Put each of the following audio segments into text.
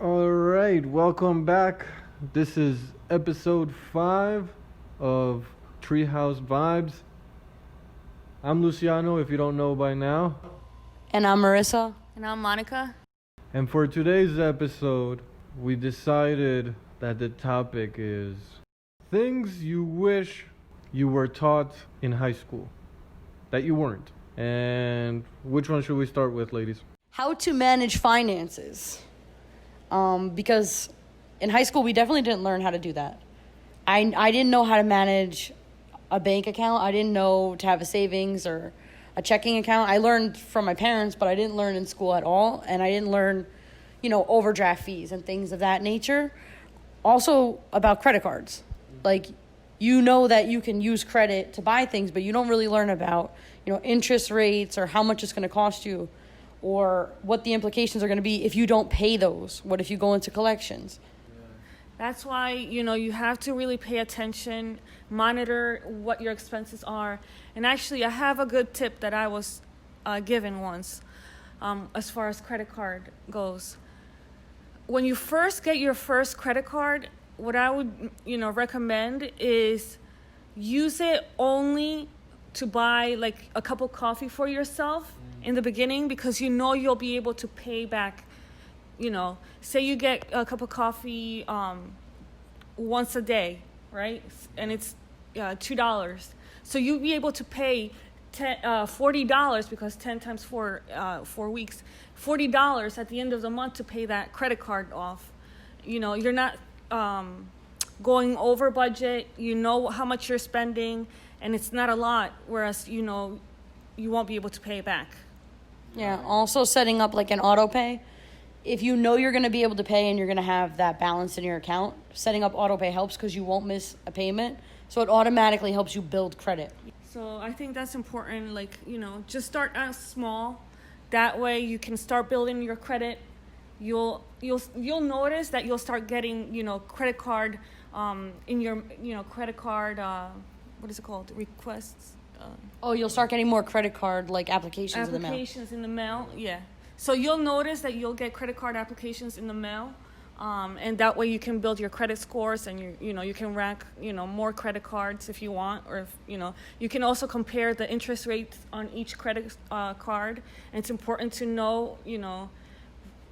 All right, welcome back. This is episode 5 of Treehouse Vibes. I'm Luciano, if you don't know by now. And I'm Maurisa. And I'm Monica. And for today's episode, we decided that the topic is things you wish you were taught in high school that you weren't. And which one should we start with, ladies? How to manage finances. Because in high school, we definitely didn't learn how to do that. I didn't know how to manage a bank account. I didn't know to have a savings or a checking account. I learned from my parents, but I didn't learn in school at all. And I didn't learn, overdraft fees and things of that nature. Also about credit cards. Like, that you can use credit to buy things, but you don't really learn about, interest rates or how much it's going to cost you, or what the implications are going to be if you don't pay those. What if you go into collections? That's why, you have to really pay attention, monitor what your expenses are. And actually, I have a good tip that I was given once as far as credit card goes. When you first get your first credit card, what I would, recommend is use it only to buy like a cup of coffee for yourself in the beginning, because you'll be able to pay back. Say you get a cup of coffee once a day, right? And it's $2. So you'll be able to pay $40, because 10 times 4 weeks, $40 at the end of the month to pay that credit card off. You're not going over budget. You know how much you're spending, and it's not a lot, whereas you won't be able to pay it back. Yeah, also setting up like an auto pay. If you know you're going to be able to pay and you're going to have that balance in your account, setting up auto pay helps because you won't miss a payment. So it automatically helps you build credit. So I think that's important. Like, just start out small. That way you can start building your credit. You'll notice that you'll start getting, credit card in your, credit card, what is it called? Requests. You'll start getting more credit card like applications in the mail. Applications in the mail, yeah. So you'll notice that you'll get credit card applications in the mail, and that way you can build your credit scores, and you can rack more credit cards if you want, or if, you can also compare the interest rates on each credit card. And it's important to know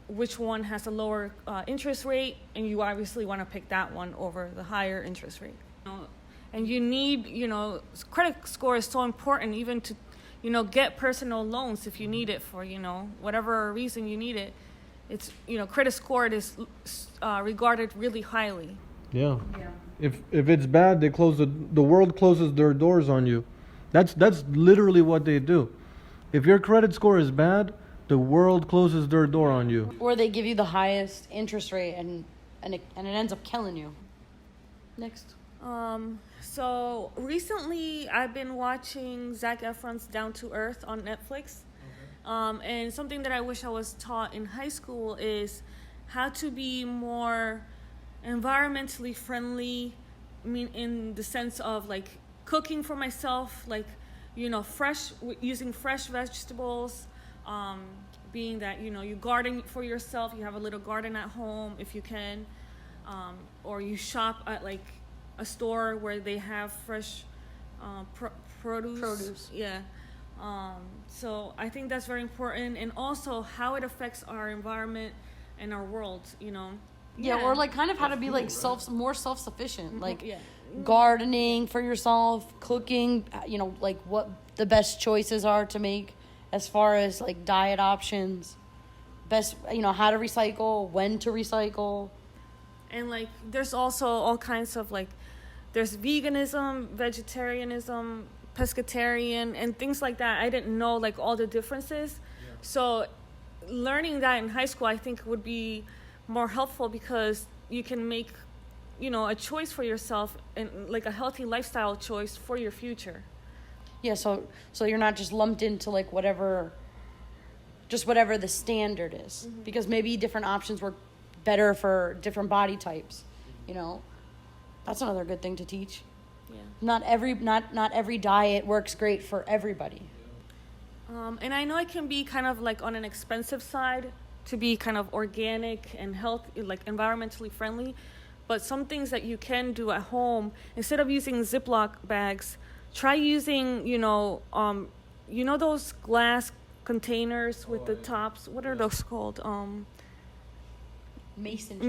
which one has a lower interest rate, and you obviously want to pick that one over the higher interest rate. And you need, credit score is so important, even to, get personal loans if you need it for, whatever reason you need it. It's, credit score is regarded really highly. Yeah. If it's bad, the world closes their doors on you. That's literally what they do. If your credit score is bad, the world closes their door on you. Or they give you the highest interest rate and it ends up killing you. Next. So recently I've been watching Zac Efron's Down to Earth on Netflix. And something that I wish I was taught in high school is how to be more environmentally friendly. I mean, in the sense of like cooking for myself, like, using fresh vegetables, being that, you garden for yourself, you have a little garden at home if you can, or you shop at like a store where they have fresh produce. Yeah. So I think that's very important, and also how it affects our environment and our world. Yeah, or like kind of how to be like more self-sufficient, like yeah. Gardening for yourself, cooking. Like what the best choices are to make as far as like diet options. Best, how to recycle, when to recycle. And like, there's also all kinds of like, there's veganism, vegetarianism, pescatarian, and things like that. I didn't know like all the differences. Yeah. So learning that in high school, I think would be more helpful, because you can make, a choice for yourself, and like a healthy lifestyle choice for your future. Yeah. So you're not just lumped into like whatever the standard is, because maybe different options work better for different body types. That's another good thing to teach. Yeah. Not every diet works great for everybody. And I know it can be kind of like on an expensive side, to be kind of organic and healthy, like environmentally friendly. But some things that you can do at home, instead of using Ziploc bags, try using, those glass containers with the tops. What are those called? Mason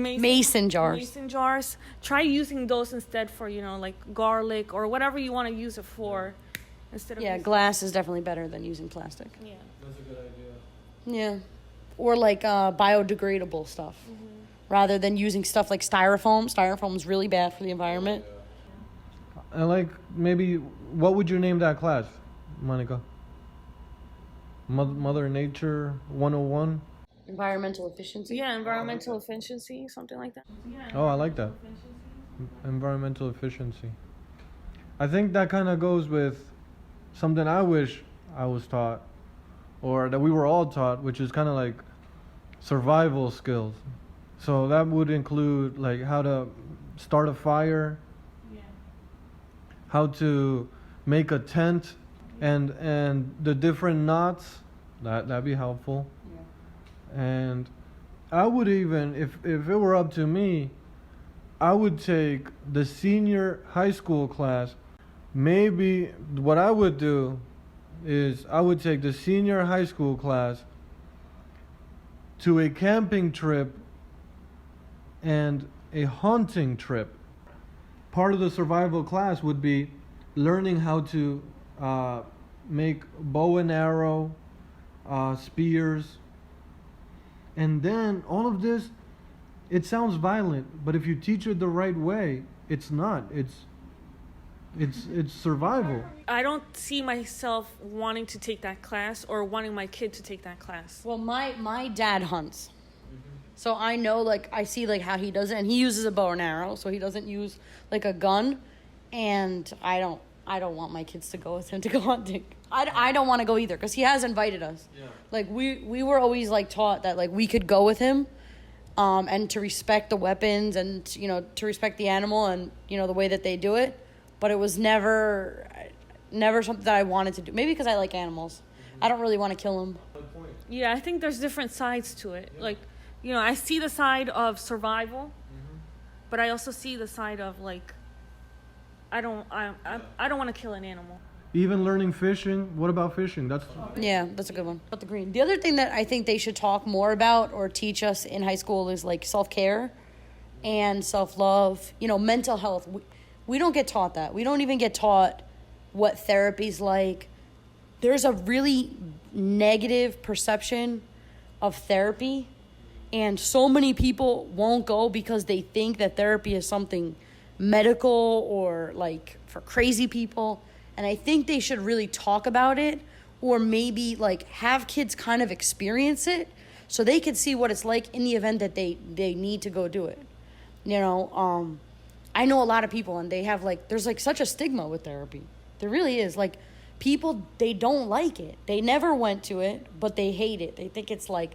jars. Mason jars. Try using those instead for, like garlic or whatever you want to use it for. Instead of glass is definitely better than using plastic. Yeah. That's a good idea. Yeah. Or like biodegradable stuff. Mm-hmm. Rather than using stuff like styrofoam. Styrofoam is really bad for the environment. And like, maybe, what would you name that class, Monica? Mother Nature 101? Environmental efficiency? Yeah, environmental efficiency, something like that. Yeah, oh, I like that. Environmental efficiency. I think that kind of goes with something I wish I was taught, or that we were all taught, which is kind of like survival skills. So that would include like how to start a fire, how to make a tent, and the different knots. That'd be helpful. And I would even, if it were up to me, I would take the senior high school class. Maybe what I would do is I would take the senior high school class to a camping trip and a hunting trip. Part of the survival class would be learning how to make bow and arrow, spears. And then all of this, it sounds violent, but if you teach it the right way, it's not. It's survival. I don't see myself wanting to take that class or wanting my kid to take that class. Well, my dad hunts. So I know, like, I see, like, how he does it, and he uses a bow and arrow, so he doesn't use, like, a gun, and I don't want my kids to go with him to go hunting. I don't want to go either, because he has invited us. Yeah. Like, we were always, like, taught that, like, we could go with him, and to respect the weapons and, to respect the animal and, the way that they do it, but it was never something that I wanted to do. Maybe because I like animals. Mm-hmm. I don't really want to kill them. Yeah, I think there's different sides to it. Yeah. Like, I see the side of survival, but I also see the side of, like, I don't want to kill an animal. Even learning fishing. What about fishing? That's a good one. About the green. The other thing that I think they should talk more about or teach us in high school is, like, self-care and self-love. Mental health. We don't get taught that. We don't even get taught what therapy's like. There's a really negative perception of therapy. And so many people won't go because they think that therapy is something medical or like for crazy people. And I think they should really talk about it, or maybe like have kids kind of experience it so they could see what it's like in the event that they need to go do it. I know a lot of people, and they have like, there's like such a stigma with therapy. There really is. Like, people, they don't like it. They never went to it, but they hate it. They think it's like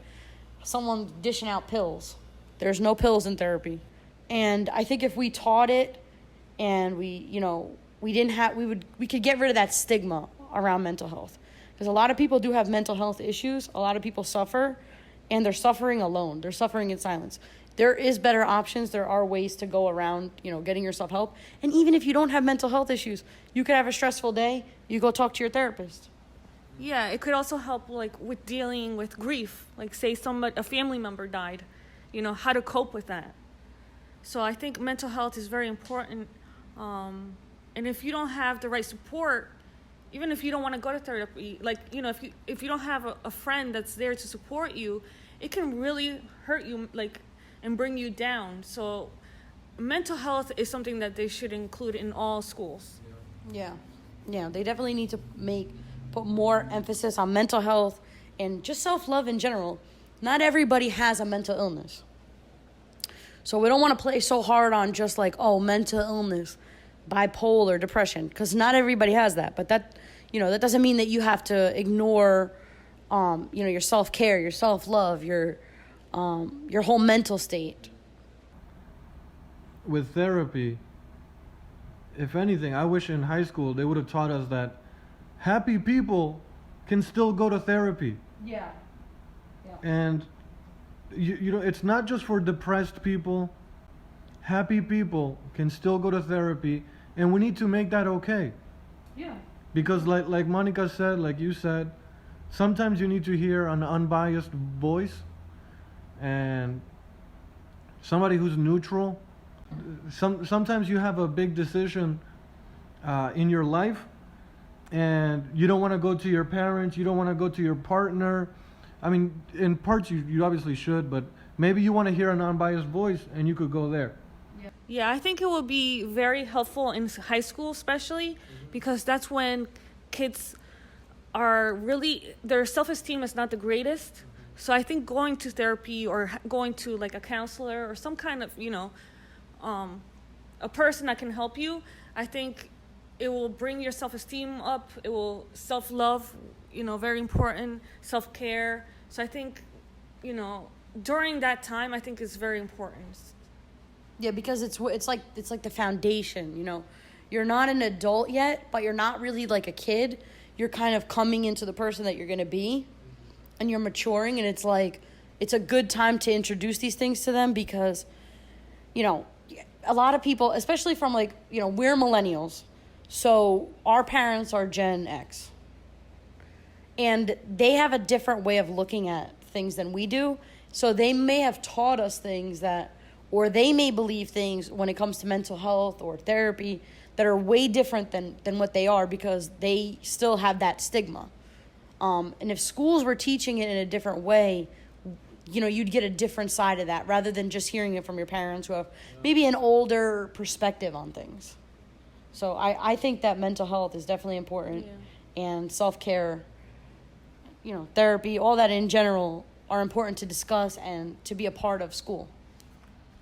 someone dishing out pills. There's no pills in therapy. And I think if we taught it and we could get rid of that stigma around mental health. Because a lot of people do have mental health issues. A lot of people suffer, and they're suffering alone. They're suffering in silence. There is better options. There are ways to go around, getting yourself help. And even if you don't have mental health issues, you could have a stressful day, you go talk to your therapist. Yeah, it could also help, like, with dealing with grief. Like, say a family member died, how to cope with that. So I think mental health is very important. And if you don't have the right support, even if you don't want to go to therapy, like, if you don't have a friend that's there to support you, it can really hurt you, like, and bring you down. So mental health is something that they should include in all schools. Yeah, they definitely need to put more emphasis on mental health and just self-love in general. Not everybody has a mental illness. So we don't want to play so hard on just like, mental illness, bipolar, depression, because not everybody has that. But that doesn't mean that you have to ignore, your self-care, your self-love, your whole mental state. With therapy, if anything, I wish in high school they would have taught us that happy people can still go to therapy. Yeah. And you know, it's not just for depressed people. Happy people can still go to therapy, and we need to make that okay. Yeah. Because like Monica said, like you said, sometimes you need to hear an unbiased voice and somebody who's neutral. Sometimes you have a big decision in your life, and you don't want to go to your parents, you don't want to go to your partner. I mean, in parts you obviously should, but maybe you want to hear an unbiased voice, and you could go there. Yeah, I think it will be very helpful in high school, especially because that's when kids are really, their self-esteem is not the greatest. So I think going to therapy or going to like a counselor or some kind of, a person that can help you, I think it will bring your self-esteem up. It will self-love, very important, self-care. So I think, during that time, I think is very important. Yeah, because it's like the foundation. You're not an adult yet, but you're not really like a kid. You're kind of coming into the person that you're going to be, and you're maturing, and it's a good time to introduce these things to them because, a lot of people, especially from we're millennials, so our parents are Gen X, and they have a different way of looking at things than we do. So they may have taught us things or they may believe things when it comes to mental health or therapy that are way different than what they are because they still have that stigma. And if schools were teaching it in a different way, you'd get a different side of that rather than just hearing it from your parents who have maybe an older perspective on things. So I think that mental health is definitely important, and self-care, therapy, all that in general are important to discuss and to be a part of school.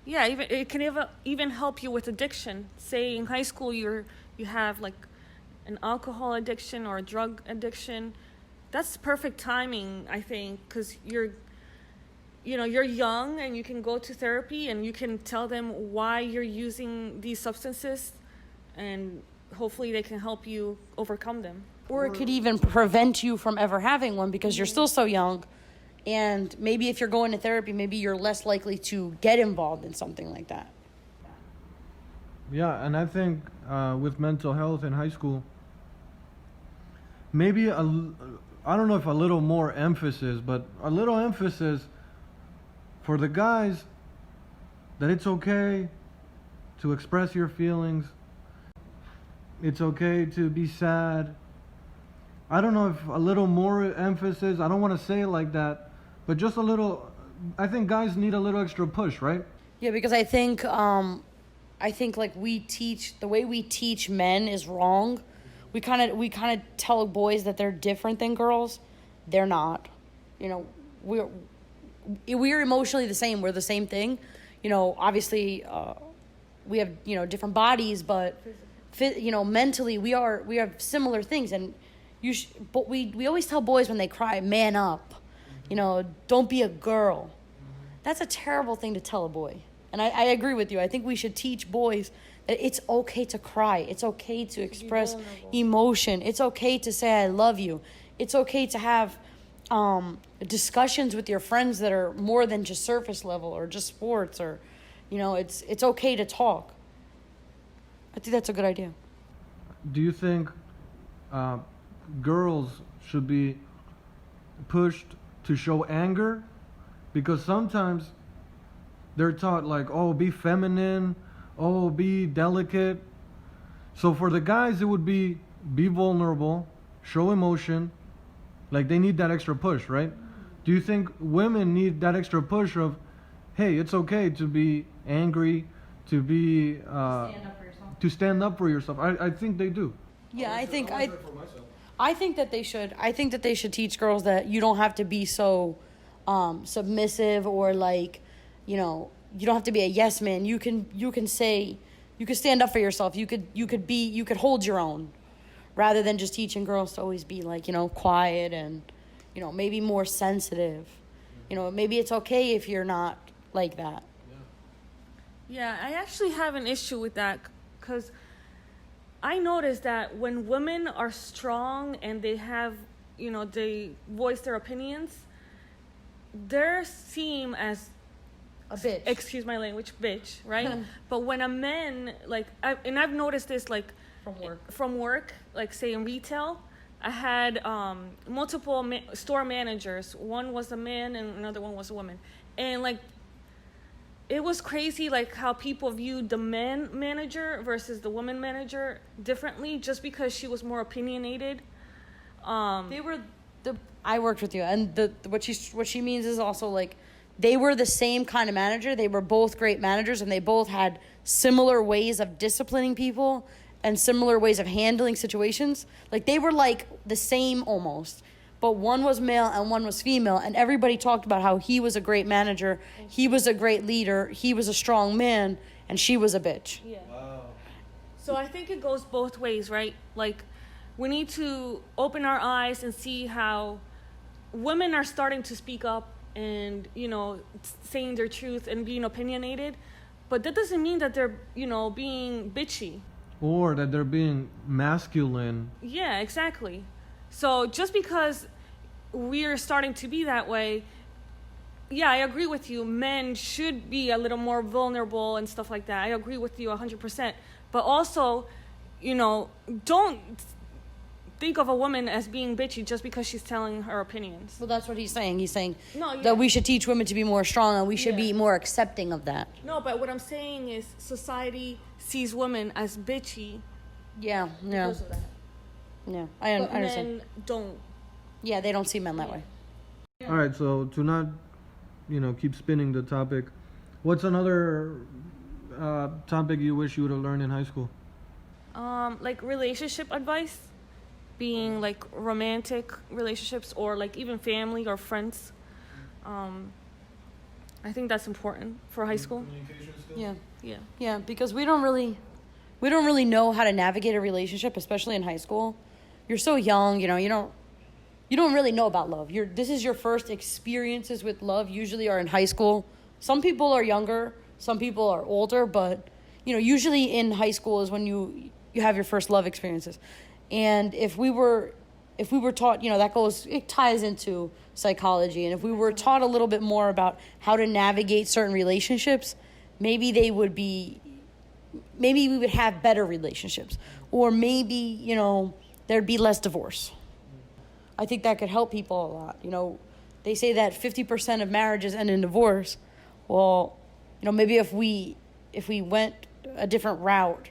Yeah, it can even help you with addiction. Say in high school you have like an alcohol addiction or a drug addiction. That's perfect timing, I think, because you're young and you can go to therapy and you can tell them why you're using these substances, and hopefully they can help you overcome them. Or it could even prevent you from ever having one because you're still so young. And maybe if you're going to therapy, maybe you're less likely to get involved in something like that. Yeah, and I think with mental health in high school, maybe I don't know if a little more emphasis, but a little emphasis for the guys that it's okay to express your feelings. It's okay to be sad. I don't know if a little more emphasis, I don't want to say it like that, but just a little, I think guys need a little extra push, right? Yeah, because I think like the way we teach men is wrong. We kind of tell boys that they're different than girls. They're not. We're emotionally the same. We're the same thing. Obviously we have different bodies, but mentally we have similar things. And but we always tell boys when they cry, man up. Don't be a girl. That's a terrible thing to tell a boy. And I agree with you. I think we should teach boys that it's okay to cry. It's okay to express emotion. It's okay to say I love you. It's okay to have discussions with your friends that are more than just surface level or just sports or, it's okay to talk. I think that's a good idea. Do you think girls should be pushed to show anger? Because sometimes they're taught be feminine, be delicate. So for the guys, it would be vulnerable, show emotion, they need that extra push, right? Do you think women need that extra push of, hey, it's okay to be angry, to be to stand up for yourself? I think they do. Yeah, I think that they should. I think that they should teach girls that you don't have to be so submissive or you don't have to be a yes man. You can stand up for yourself. You could hold your own, rather than just teaching girls to always be quiet and maybe more sensitive. Maybe it's okay if you're not like that. Yeah, I actually have an issue with that because I noticed that when women are strong and they have, they voice their opinions, they're seen as A bitch. excuse my language, bitch, right? But when a man, like, I've noticed this, like, from work, like, say in retail, I had multiple store managers. One was a man and another one was a woman. And, like, it was crazy, like, how people viewed the man manager versus the woman manager differently just because she was more opinionated. I worked with you, and what she means is also, like, they were the same kind of manager. They were both great managers, and they both had similar ways of disciplining people and similar ways of handling situations. Like, they were, like, the same almost. But one was male and one was female, and everybody talked about how he was a great manager, he was a great leader, he was a strong man, and she was a bitch. Yeah. Wow. So I think it goes both ways, right? Like, we need to open our eyes and see how women are starting to speak up and, you know, saying their truth and being opinionated. But that doesn't mean that they're, you know, being bitchy. Or that they're being masculine. Yeah, exactly. So just because we're starting to be that way, yeah, I agree with you. Men should be a little more vulnerable and stuff like that. I agree with you 100%. But also, you know, don't think of a woman as being bitchy just because she's telling her opinions. Well, that's what he's saying. He's saying No, that we should teach women to be more strong, and we should Yeah. be more accepting of that. No, but what I'm saying is society sees women as bitchy Yeah, yeah, because of that. yeah. I But understand. men don't. Yeah, they don't see men that way. All right, so to not, keep spinning the topic, what's another topic you wish you would have learned in high school? Like relationship advice, being like romantic relationships or like even family or friends. I think that's important for high school. Communication skills? Yeah, Yeah. yeah, because we don't really know how to navigate a relationship, especially in high school. You're so young, you don't really know about love. This is your first experiences with love. Usually are in high school. Some people are younger, some people are older, but usually in high school is when you have your first love experiences. And if we were taught, it ties into psychology. And if we were taught a little bit more about how to navigate certain relationships, maybe we would have better relationships, or maybe, there'd be less divorce. I think that could help people a lot. They say that 50% of marriages end in divorce. Well, maybe if we went a different route,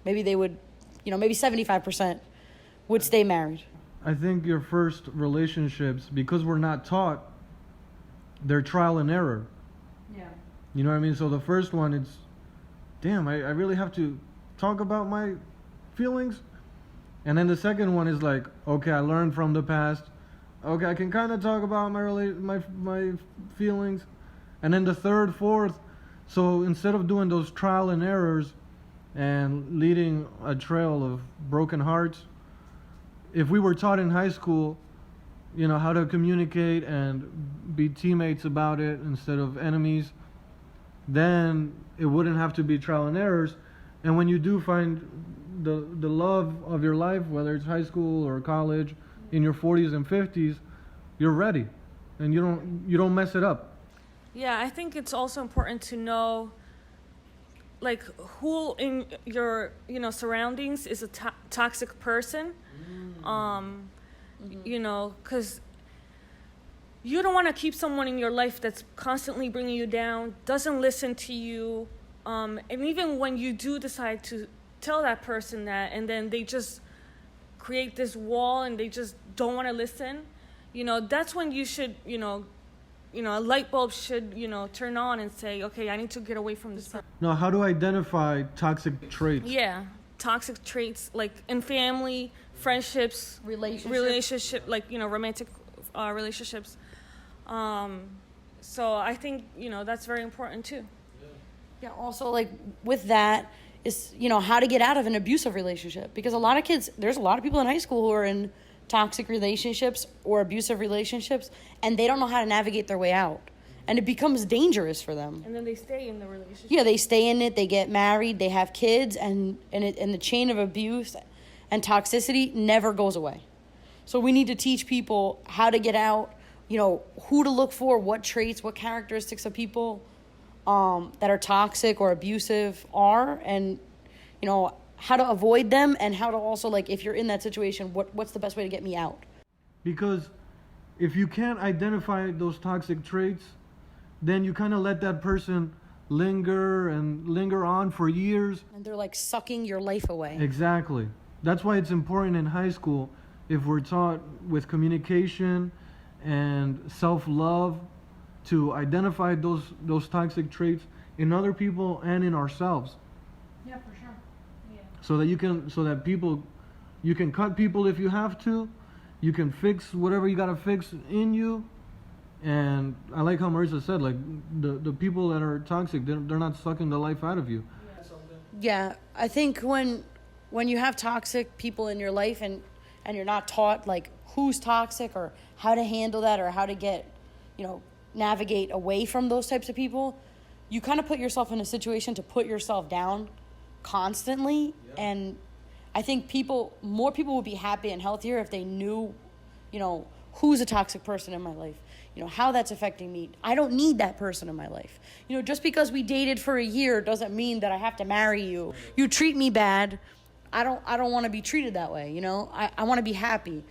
maybe they would, maybe 75% would stay married. I think your first relationships, because we're not taught, they're trial and error. Yeah. You know what I mean? So the first one, it's, damn, I really have to talk about my feelings. And then the second one is like, okay, I learned from the past. Okay, I can kind of talk about my feelings. And then the third, fourth. So instead of doing those trial and errors and leading a trail of broken hearts, if we were taught in high school, how to communicate and be teammates about it instead of enemies, then it wouldn't have to be trial and errors. And when you do find the love of your life, whether it's high school or college, in your 40s and 50s, you're ready, and you don't mess it up. Yeah, I think it's also important to know, like, who in your surroundings is a toxic person. Because you don't want to keep someone in your life that's constantly bringing you down, doesn't listen to you, and even when you do decide to tell that person that, and then they just create this wall and they just don't want to listen, that's when you should, a light bulb should, turn on and say, okay, I need to get away from this person. Now, how to identify toxic traits? Yeah, toxic traits, like in family, friendships, relationship, like, romantic relationships. So I think, that's very important too. Yeah, also, like, with that is, how to get out of an abusive relationship. Because there's a lot of people in high school who are in toxic relationships or abusive relationships, and they don't know how to navigate their way out. And it becomes dangerous for them. And then they stay in the relationship. Yeah, they stay in it, they get married, they have kids, and the chain of abuse and toxicity never goes away. So we need to teach people how to get out, who to look for, what traits, what characteristics of people that are toxic or abusive are, and how to avoid them, and how to also, like, if you're in that situation, what's the best way to get me out. Because if you can't identify those toxic traits, then you kind of let that person linger on for years. And they're like sucking your life away. Exactly. That's why it's important in high school, if we're taught with communication and self-love, to identify those toxic traits in other people and in ourselves. Yeah, for sure. Yeah. So that you can cut people if you have to. You can fix whatever you gotta fix in you. And I like how Maurisa said, like, the people that are toxic, they're not sucking the life out of you. Yeah, I think when you have toxic people in your life and you're not taught, like, who's toxic or how to handle that or how to get, navigate away from those types of people, you kind of put yourself in a situation to put yourself down constantly. Yeah. And I think more people would be happy and healthier if they knew, who's a toxic person in my life, how that's affecting me. I don't need that person in my life. Just because we dated for a year doesn't mean that I have to marry you. You treat me bad, I don't want to be treated that way. I want to be happy.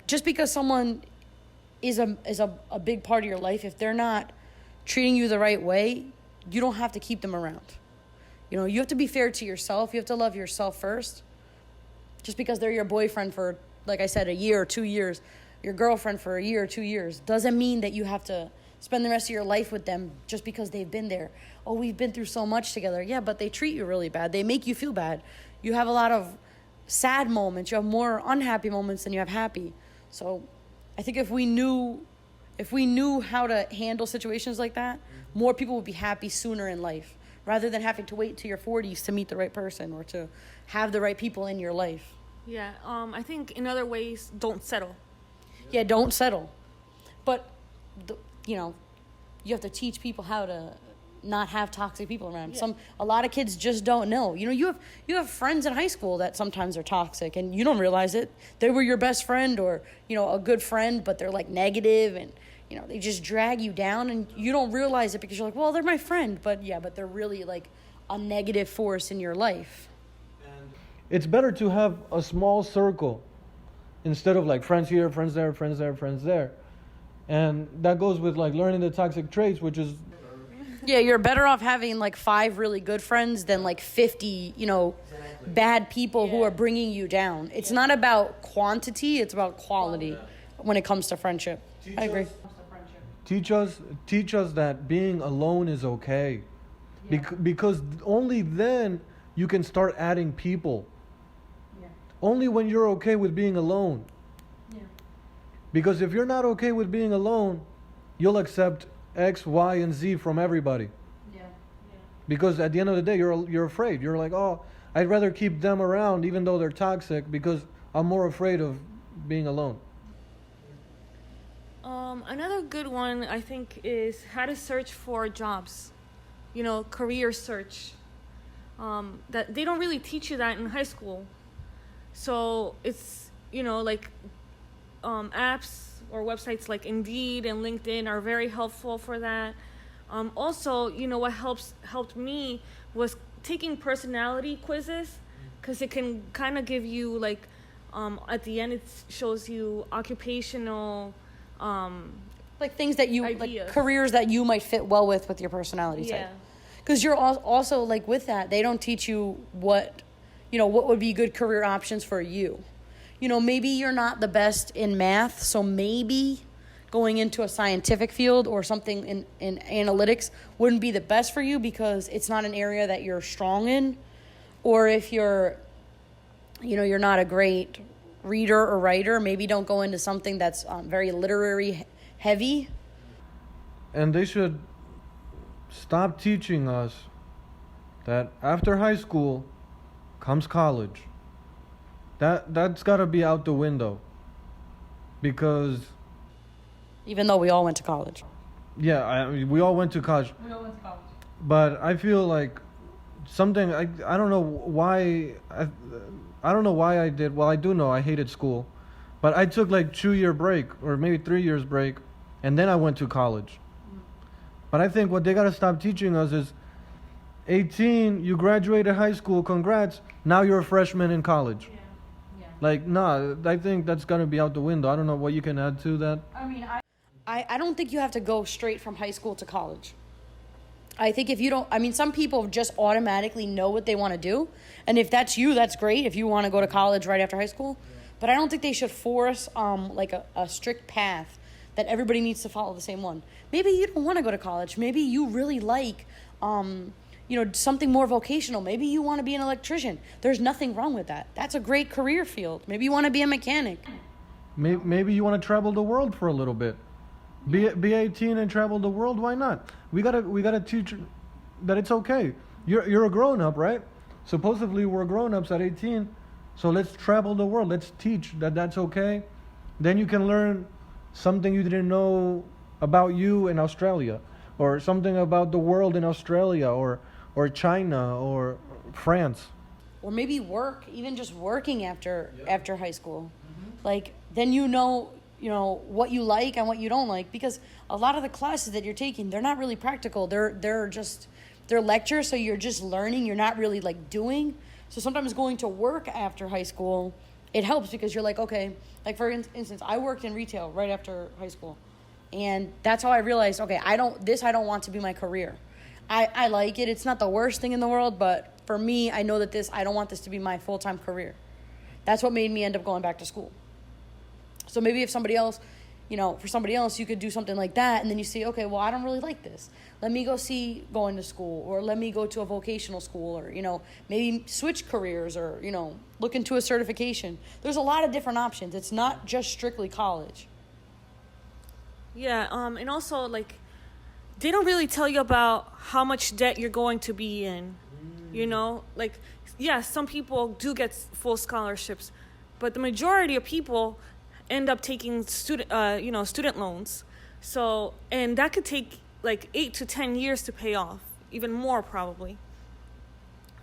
Just because someone is a big part of your life, if they're not treating you the right way, you don't have to keep them around. You have to be fair to yourself. You have to love yourself first. Just because they're your boyfriend for, like I said, a year or 2 years, your girlfriend for a year or 2 years, doesn't mean that you have to spend the rest of your life with them just because they've been there. Oh, we've been through so much together. Yeah, but they treat you really bad. They make you feel bad. You have a lot of sad moments. You have more unhappy moments than you have happy. So I think if we knew how to handle situations like that, more people would be happy sooner in life, rather than having to wait to your 40s to meet the right person or to have the right people in your life. Yeah, I think in other ways, don't settle. Yeah, don't settle. But, you have to teach people how to not have toxic people around. Yeah. A lot of kids just don't know. You have friends in high school that sometimes are toxic and you don't realize it. They were your best friend or, a good friend, but they're like negative and, they just drag you down and you don't realize it because you're like, well, they're my friend. But they're really like a negative force in your life. It's better to have a small circle instead of like friends here, friends there, friends there, friends there. And that goes with like learning the toxic traits, which is... Yeah, you're better off having like 5 really good friends than like 50, bad people who are bringing you down. It's not about quantity, it's about quality when it comes to friendship. I agree. Teach us that being alone is okay. Yeah. Because only then you can start adding people. Yeah. Only when you're okay with being alone. Yeah. Because if you're not okay with being alone, you'll accept X, Y, and Z from everybody. Yeah. Yeah. Because at the end of the day, you're afraid. You're like, oh, I'd rather keep them around even though they're toxic because I'm more afraid of being alone. Another good one, I think, is how to search for jobs. Career search. That they don't really teach you that in high school. So it's, like apps or websites like Indeed and LinkedIn are very helpful for that. Also, what helped me was taking personality quizzes, because it can kind of give you like, at the end it shows you occupational like things that you ideas. Like careers that you might fit well with your personality type. Because you're also like with that, they don't teach you what would be good career options for you. Maybe you're not the best in math, so maybe going into a scientific field or something in analytics wouldn't be the best for you because it's not an area that you're strong in. Or if you're not a great reader or writer, maybe don't go into something that's very literary heavy. And they should stop teaching us that after high school comes college. That's got to be out the window. Because even though we all went to college. Yeah, we all went to college. But I feel like something I don't know why I don't know why I do know I hated school. But I took like 2-year break or maybe 3 years break and then I went to college. But I think what they gotta stop teaching us is 18, you graduated high school, congrats, now you're a freshman in college. Like, nah, I think that's gonna be out the window. I don't know what you can add to that. I mean, I don't think you have to go straight from high school to college. I think if you don't, I mean, some people just automatically know what they want to do. And if that's you, that's great. If you want to go to college right after high school. But I don't think they should force like a strict path that everybody needs to follow the same one. Maybe you don't want to go to college. Maybe you really like, something more vocational. Maybe you want to be an electrician. There's nothing wrong with that. That's a great career field. Maybe you want to be a mechanic. Maybe you want to travel the world for a little bit. Be 18 and travel the world. Why not? We gotta teach that it's okay. You're a grown up, right? Supposedly we're grown ups at 18, so let's travel the world. Let's teach that that's okay. Then you can learn something you didn't know about you in Australia, or something about the world in Australia, or China, or France. Or maybe work, even just working after high school. Like, then you know what you like and what you don't like, because a lot of the classes that you're taking, they're not really practical. They're lectures, so you're just learning. You're not really like doing. So sometimes going to work after high school, it helps, because you're like, okay, like for instance, I worked in retail right after high school, and that's how I realized, okay, I don't want to be my career. I like it. It's not the worst thing in the world, but for me, I know that I don't want this to be my full-time career. That's what made me end up going back to school. So maybe if somebody else, for somebody else, you could do something like that, and then you see, okay, well, I don't really like this. Let me go see going to school, or let me go to a vocational school, or, maybe switch careers, or, look into a certification. There's a lot of different options. It's not just strictly college. Yeah, and also, like, they don't really tell you about how much debt you're going to be in, Like, yeah, some people do get full scholarships, but the majority of people end up taking student loans. So, and that could take like 8 to 10 years to pay off, even more probably.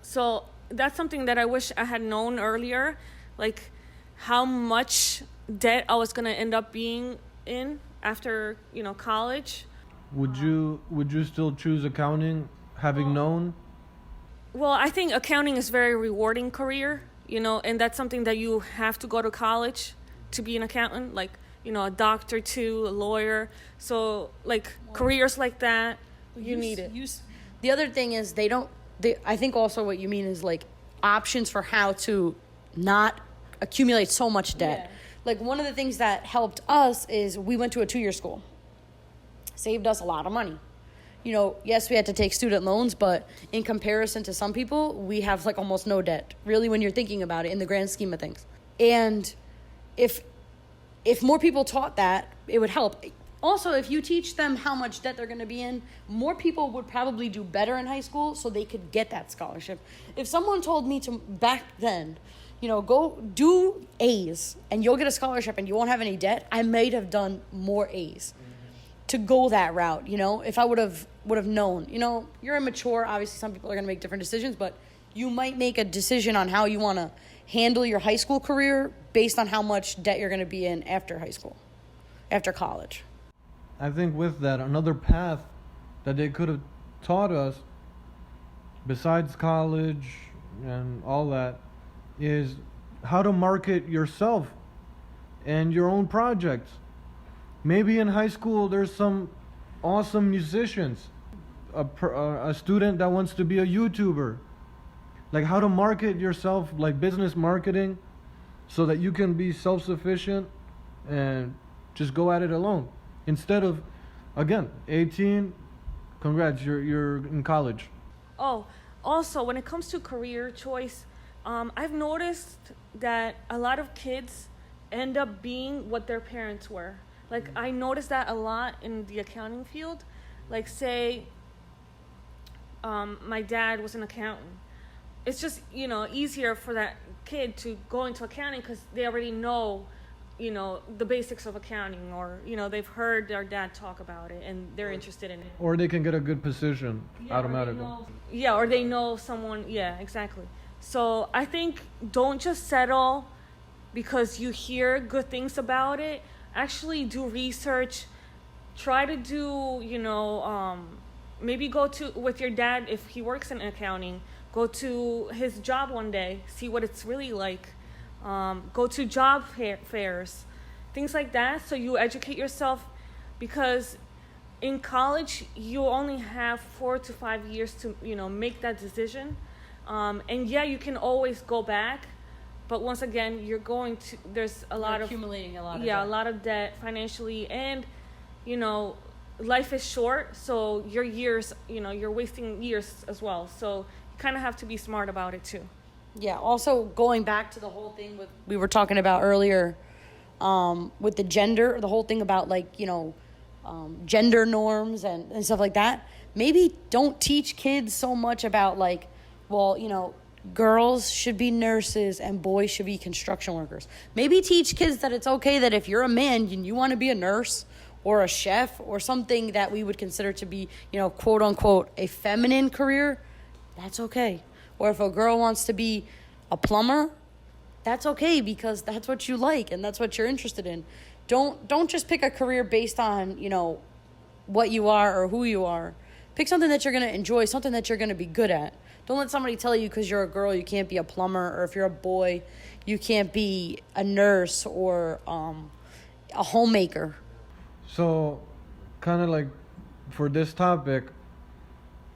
So that's something that I wish I had known earlier, like how much debt I was going to end up being in after, college. Would you still choose accounting, having known? Well, I think accounting is a very rewarding career, and that's something that you have to go to college to be an accountant, like, a doctor too, a lawyer. So, like, careers like that, you need it. The other thing is I think also what you mean is, like, options for how to not accumulate so much debt. Yeah. Like, one of the things that helped us is we went to a 2-year school. Saved us a lot of money. Yes, we had to take student loans, but in comparison to some people, we have, like, almost no debt, really, when you're thinking about it in the grand scheme of things. And if more people taught that, it would help. Also, if you teach them how much debt they're going to be in, more people would probably do better in high school, so they could get that scholarship. If someone told me to back then, go do A's and you'll get a scholarship and you won't have any debt, I might have done more A's to go that route. If I would have known. You're immature. Obviously, some people are going to make different decisions, but you might make a decision on how you want to handle your high school career based on how much debt you're going to be in after high school, after college. I think with that, another path that they could have taught us, besides college and all that, is how to market yourself and your own projects. Maybe in high school there's some awesome musicians, a student that wants to be a YouTuber. Like, how to market yourself, like business marketing, so that you can be self-sufficient and just go at it alone. Instead of, again, 18, congrats, you're in college. Oh, also, when it comes to career choice, I've noticed that a lot of kids end up being what their parents were. Like, I noticed that a lot in the accounting field. Like, say, my dad was an accountant. It's just, easier for that kid to go into accounting because they already know, the basics of accounting, or, they've heard their dad talk about it and they're interested in it. Or they can get a good position automatically. Or they know someone. Yeah, exactly. So I think don't just settle because you hear good things about it. Actually do research try to do, maybe go to with your dad if he works in accounting. Go to his job one day, see what it's really like. Go to job fairs, things like that. So you educate yourself, because in college you only have 4 to 5 years to make that decision. And yeah, you can always go back, but once again, there's a lot of accumulating a lot of debt. debt. A lot of debt financially, and life is short, so your years, you're wasting years as well. So you kind of have to be smart about it too. Yeah. Also, going back to the whole thing we were talking about earlier, with the gender, the whole thing about gender norms and stuff like that. Maybe don't teach kids so much about girls should be nurses and boys should be construction workers. Maybe teach kids that it's okay that if you're a man and you want to be a nurse or a chef or something that we would consider to be, quote unquote, a feminine career, that's okay. Or if a girl wants to be a plumber, that's okay, because that's what you like and that's what you're interested in. Don't just pick a career based on, what you are or who you are. Pick something that you're going to enjoy, something that you're going to be good at. Don't let somebody tell you because you're a girl you can't be a plumber, or if you're a boy you can't be a nurse or a homemaker. So, kind of like for this topic,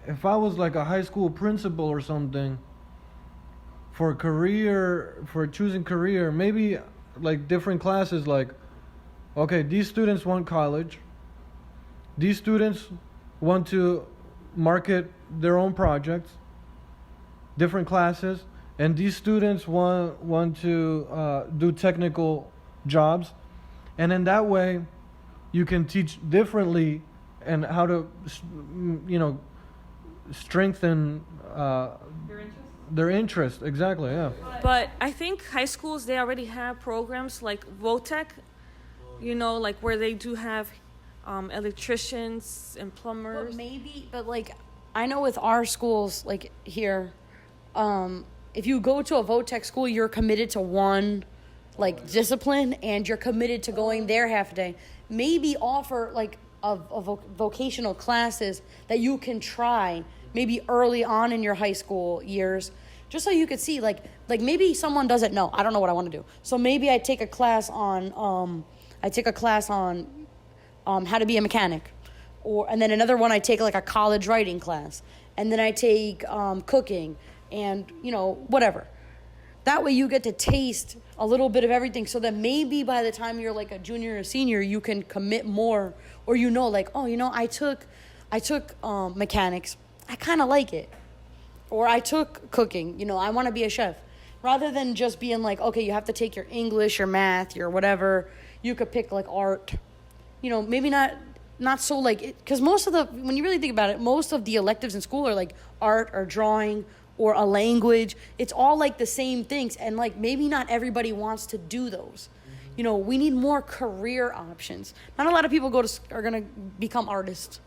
if I was like a high school principal or something, for choosing career, maybe like different classes, like, okay, these students want college, these students want to market their own projects, different classes, and these students want to do technical jobs, and in that way you can teach differently and how to strengthen their interest. Exactly, yeah. But I think high schools, they already have programs like VOTEC, like where they do have electricians and plumbers. I know with our schools, like here, if you go to a VOTEC school, you're committed to one discipline, and you're committed to going there half a day. Maybe offer vocational classes that you can try maybe early on in your high school years, just so you could see maybe someone doesn't know. I don't know what I want to do, so maybe I take a class on how to be a mechanic, and then another one I take a college writing class, and then I take cooking and whatever. That way you get to taste a little bit of everything, so that maybe by the time you're a junior or senior, you can commit more, or I took mechanics, I kind of like it, or I took cooking, I want to be a chef, rather than just being okay, you have to take your English, your math, your whatever. You could pick art, maybe not so because when you really think about it, most of the electives in school are art or drawing or a language. It's all the same things, and maybe not everybody wants to do those. We need more career options. Not a lot of people are gonna become artists.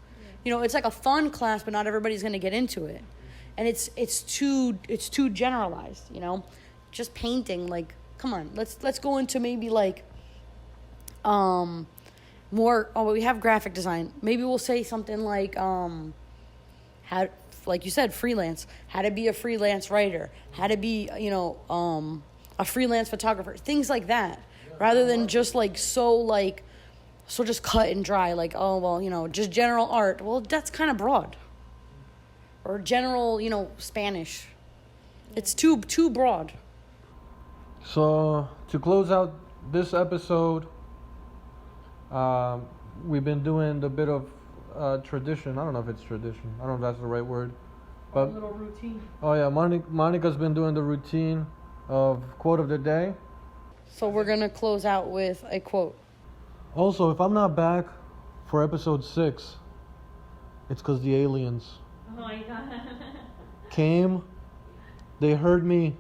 It's a fun class, but not everybody's gonna get into it, and it's too generalized. Just painting. Come on, let's go into maybe more. Oh, we have graphic design. Maybe we'll say something how, like you said, freelance. How to be a freelance writer. How to be a freelance photographer. Things like that, rather than just so just cut and dry. Just general art. Well, that's kind of broad. Or general, Spanish. It's too broad. So to close out this episode, we've been doing a bit of tradition. I don't know if it's tradition. I don't know if that's the right word. But a little routine. Oh yeah, Monica's been doing the routine of quote of the day. So we're going to close out with a quote. Also, if I'm not back for episode 6, it's because the aliens Oh my God. came. They heard me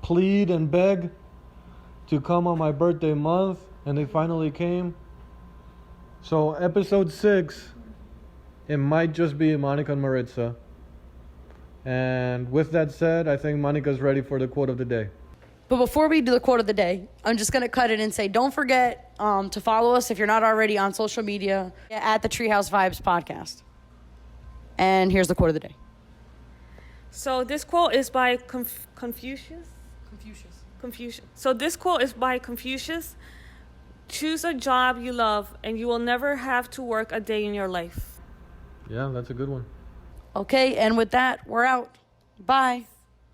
plead and beg to come on my birthday month, and they finally came. So episode 6, it might just be Monica and Maurisa. And with that said, I think Monica's ready for the quote of the day. But before we do the quote of the day, I'm just going to cut it and say, don't forget to follow us if you're not already on social media at the Treehouse Vibes podcast. And here's the quote of the day. So this quote is by Confucius. So this quote is by Confucius. Choose a job you love and you will never have to work a day in your life. Yeah, that's a good one. Okay, and with that, we're out. Bye.